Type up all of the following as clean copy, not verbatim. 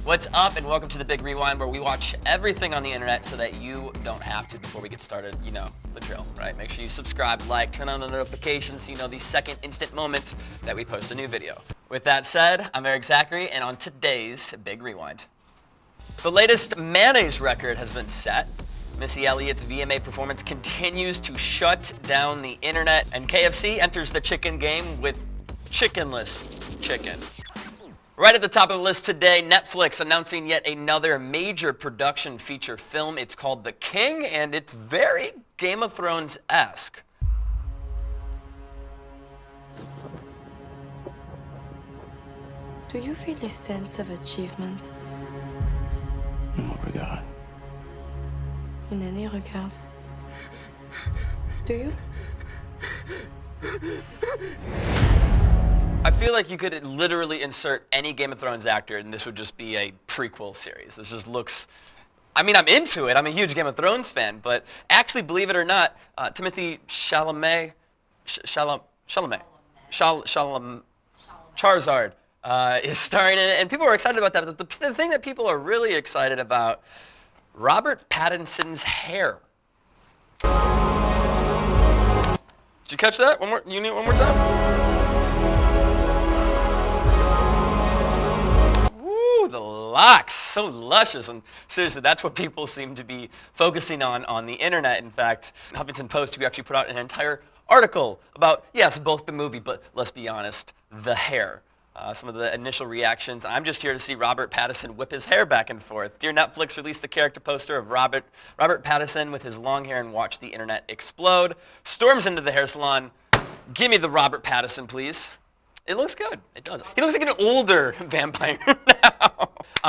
What's up, and welcome to The Big Rewind, where we watch everything on the internet so that you don't have to. Before we get started, you know the drill, right? Make sure you subscribe, like, turn on the notifications so you know the second instant moment that we post a new video. With that said, I'm Erik Zachary, and on today's Big Rewind, the latest mayonnaise record has been set. Missy Elliott's VMA performance continues to shut down the internet, and KFC enters the chicken game with chickenless chicken. Right at the top of the list today, Netflix announcing yet another major production feature film. It's called The King, and it's very Game of Thrones-esque. Do you feel a sense of achievement? In what regard? In any regard. Do you? I feel like you could literally insert any Game of Thrones actor and this would just be a prequel series. This just looks, I mean, I'm into it. I'm a huge Game of Thrones fan, but actually, believe it or not, Timothy Chalamet, Charizard is starring in it, and people are excited about that. But the thing that people are really excited about, Robert Pattinson's hair. Did you catch that? You need it one more time? The locks, so luscious, and seriously, that's what people seem to be focusing on the internet. In fact, Huffington Post, who actually put out an entire article about, yes, both the movie, but let's be honest, the hair. Some of the initial reactions, I'm just here to see Robert Pattinson whip his hair back and forth. Dear Netflix released the character poster of Robert Pattinson with his long hair and watch the internet explode. Storms into the hair salon. Give me the Robert Pattinson, please. It looks good. It does. He looks like an older vampire now.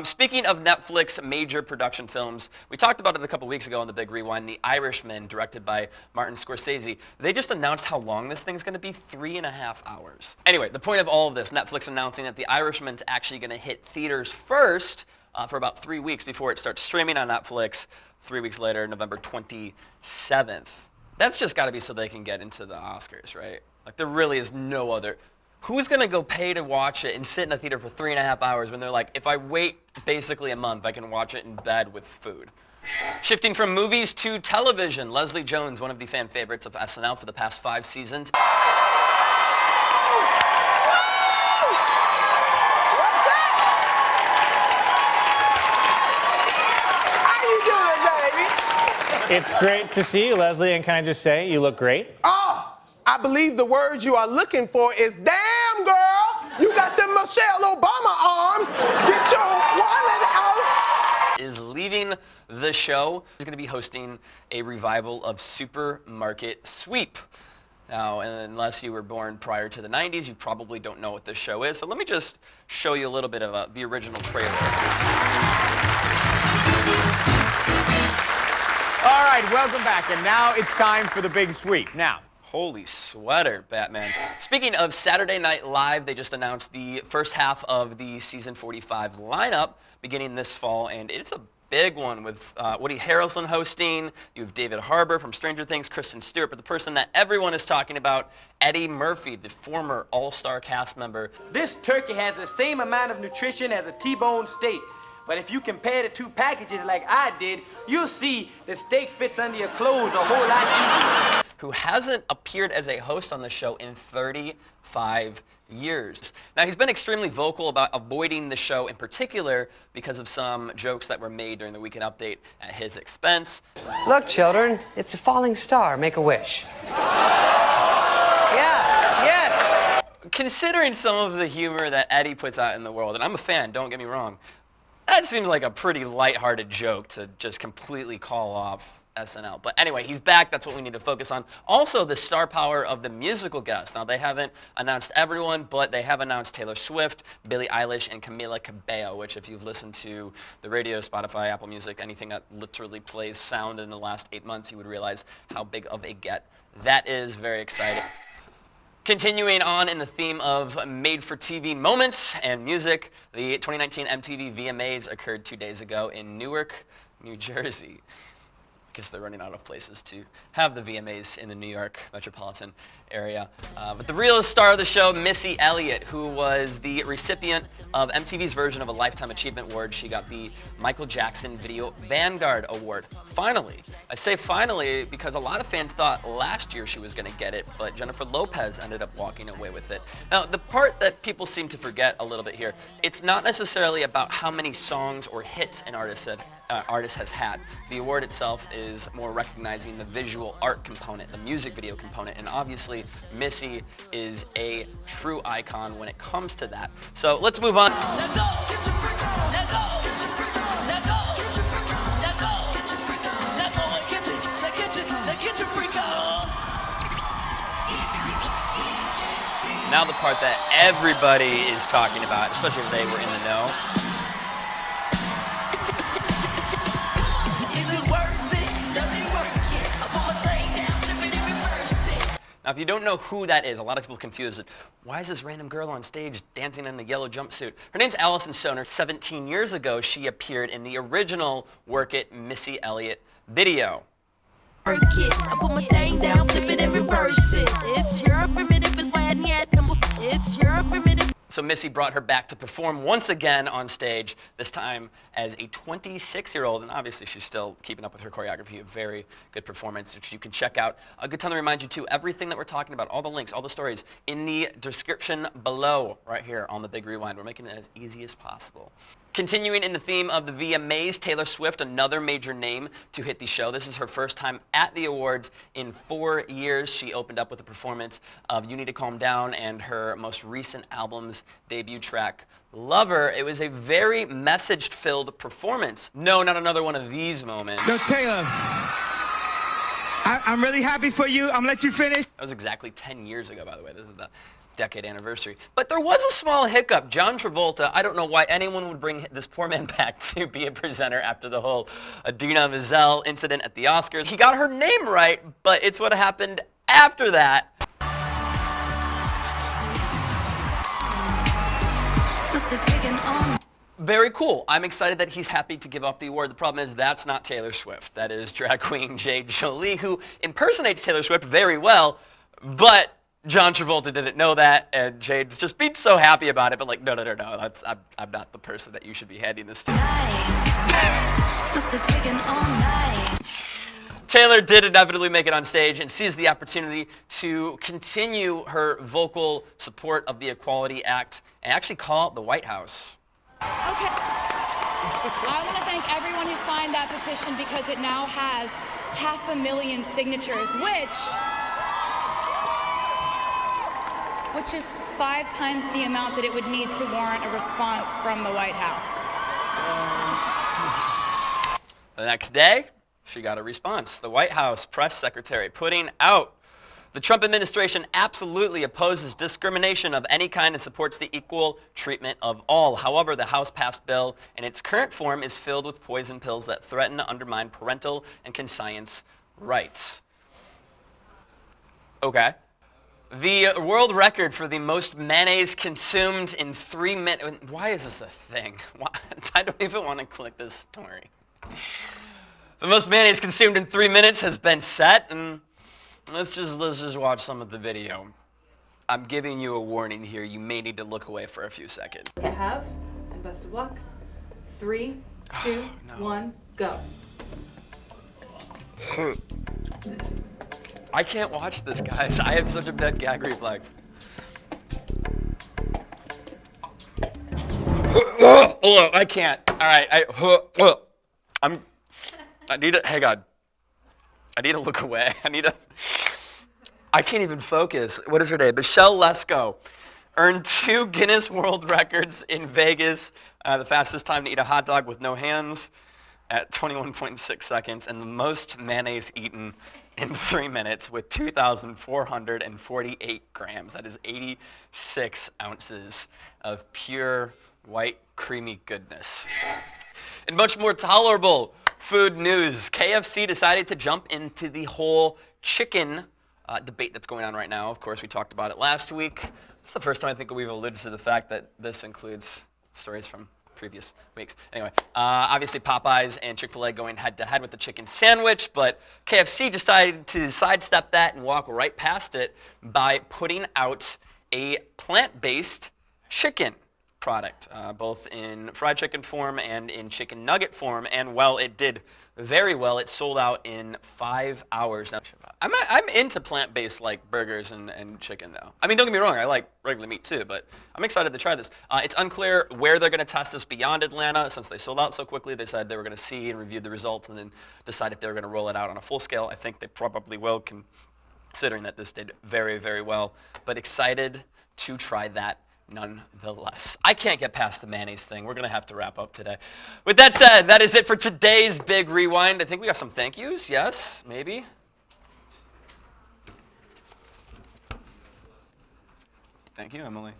Speaking of Netflix major production films, we talked about it a couple weeks ago on The Big Rewind, The Irishman, directed by Martin Scorsese. They just announced how long this thing's going to be, 3.5 hours. Anyway, the point of all of this, Netflix announcing that The Irishman's actually going to hit theaters first for about 3 weeks before it starts streaming on Netflix 3 weeks later, November 27th. That's just got to be so they can get into the Oscars, right? Like, there really is no other. Who's going to go pay to watch it and sit in a theater for 3.5 hours when they're like, if I wait basically a month, I can watch it in bed with food? Shifting from movies to television, Leslie Jones, one of the fan favorites of SNL for the past 5 seasons. It's great to see you, Leslie, and can I just say, you look great. Oh, I believe the word you are looking for is damn, girl. You got them Michelle Obama arms. Get your wallet out. Is leaving the show. He's going to be hosting a revival of Supermarket Sweep. Now, unless you were born prior to the 90s, you probably don't know what this show is. So let me just show you a little bit of the original trailer. All right, welcome back, and now it's time for the big sweep. Now, holy sweater, Batman. Speaking of Saturday Night Live, they just announced the first half of the season 45 lineup beginning this fall, and it's a big one with Woody Harrelson hosting. You have David Harbour from Stranger Things, Kristen Stewart, but the person that everyone is talking about, Eddie Murphy, the former All-Star cast member. This turkey has the same amount of nutrition as a T-bone steak. But if you compare the 2 packages like I did, you'll see the steak fits under your clothes a whole lot easier. Who hasn't appeared as a host on the show in 35 years. Now, he's been extremely vocal about avoiding the show in particular because of some jokes that were made during the Weekend Update at his expense. Look, children, it's a falling star. Make a wish. Yeah, yes. Considering some of the humor that Eddie puts out in the world, and I'm a fan, don't get me wrong, that seems like a pretty lighthearted joke to just completely call off SNL. But anyway, he's back. That's what we need to focus on. Also, the star power of the musical guests. Now, they haven't announced everyone, but they have announced Taylor Swift, Billie Eilish, and Camila Cabello, which if you've listened to the radio, Spotify, Apple Music, anything that literally plays sound in the last 8 months, you would realize how big of a get that is. Very exciting. Continuing on in the theme of made-for-TV moments and music, the 2019 MTV VMAs occurred 2 days ago in Newark, New Jersey. because they're running out of places to have the VMAs in the New York metropolitan area. But the real star of the show, Missy Elliott, who was the recipient of MTV's version of a Lifetime Achievement Award. She got the Michael Jackson Video Vanguard Award. Finally. I say finally because a lot of fans thought last year she was going to get it, but Jennifer Lopez ended up walking away with it. Now, the part that people seem to forget a little bit here, it's not necessarily about how many songs or hits an artist has had. The award itself is more recognizing the visual art component, the music video component, and obviously Missy is a true icon when it comes to that. So let's move on. Now the part that everybody is talking about, especially if they were in the know. Now, if you don't know who that is, a lot of people confuse it. Why is this random girl on stage dancing in a yellow jumpsuit? Her name's Allison Stoner. 17 years ago, she appeared in the original Work It, Missy Elliott video. Work it. I put my thing down, flip it and reverse it. It's your primitive, it's why I need number. It's your primitive. So Missy brought her back to perform once again on stage, this time as a 26-year-old, and obviously she's still keeping up with her choreography, a very good performance, which you can check out. A good time to remind you too, everything that we're talking about, all the links, all the stories, in the description below, right here on the Big Rewind. We're making it as easy as possible. Continuing in the theme of the VMAs, Taylor Swift, another major name to hit the show. This is her first time at the awards in 4 years. She opened up with a performance of You Need to Calm Down and her most recent album's debut track, Lover. It was a very message-filled performance. No, not another one of these moments. No, Taylor, I'm really happy for you. I'm gonna let you finish. That was exactly 10 years ago, by the way. This is the decade anniversary. But there was a small hiccup. John Travolta, I don't know why anyone would bring this poor man back to be a presenter after the whole Idina Menzel incident at the Oscars. He got her name right, but it's what happened after that. Very cool. I'm excited that he's happy to give up the award. The problem is that's not Taylor Swift. That is drag queen Jade Jolie, who impersonates Taylor Swift very well, but John Travolta didn't know that, and Jade's just being so happy about it, but like, no, I'm not the person that you should be handing this to. Taylor did inevitably make it on stage and seized the opportunity to continue her vocal support of the Equality Act and actually call out the White House. Okay. I want to thank everyone who signed that petition because it now has 500,000 signatures, which is 5 times the amount that it would need to warrant a response from the White House. The next day, she got a response. The White House press secretary putting out, the Trump administration absolutely opposes discrimination of any kind and supports the equal treatment of all. However, the House-passed bill in its current form is filled with poison pills that threaten to undermine parental and conscience rights. Okay. The world record for the most mayonnaise consumed in 3 minutes. Why is this a thing? Why? I don't even want to click this story. The most mayonnaise consumed in 3 minutes has been set, and let's just watch some of the video. I'm giving you a warning here. You may need to look away for a few seconds. To have, and best of luck. 3, 2, 1, go. I can't watch this, guys. I have such a bad gag reflex. I can't. All right. I need to, hang on. I need to look away. I can't even focus. What is her name? Michelle Lesko earned 2 Guinness World Records in Vegas. The fastest time to eat a hot dog with no hands at 21.6 seconds, and the most mayonnaise eaten in 3 minutes with 2,448 grams. That is 86 ounces of pure white creamy goodness. And much more tolerable food news. KFC decided to jump into the whole chicken debate that's going on right now. Of course, we talked about it last week. It's the first time I think we've alluded to the fact that this includes stories from previous weeks. Anyway, obviously Popeyes and Chick-fil-A going head-to-head with the chicken sandwich, but KFC decided to sidestep that and walk right past it by putting out a plant-based chicken product, both in fried chicken form and in chicken nugget form, and well, it did very well. It sold out in 5 hours. Now, I'm into plant-based like burgers and chicken though. I mean, don't get me wrong, I like regular meat too, but I'm excited to try this. It's unclear where they're going to test this beyond Atlanta. Since they sold out so quickly, they said they were going to see and review the results and then decide if they were going to roll it out on a full scale. I think they probably will, considering that this did very, very well, but excited to try that nonetheless. I can't get past the mayonnaise thing. We're going to have to wrap up today. With that said, that is it for today's Big Rewind. I think we got some thank yous. Yes, maybe. Thank you, Emily.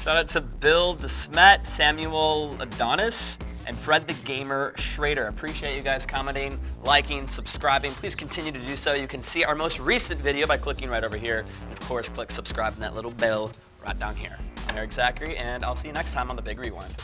Shout out to Bill DeSmet, Samuel Adonis, and Fred the Gamer Schrader. Appreciate you guys commenting, liking, subscribing. Please continue to do so. You can see our most recent video by clicking right over here. And of course, click subscribe and that little bell right down here. I'm Erik Zachary, and I'll see you next time on the Big Rewind.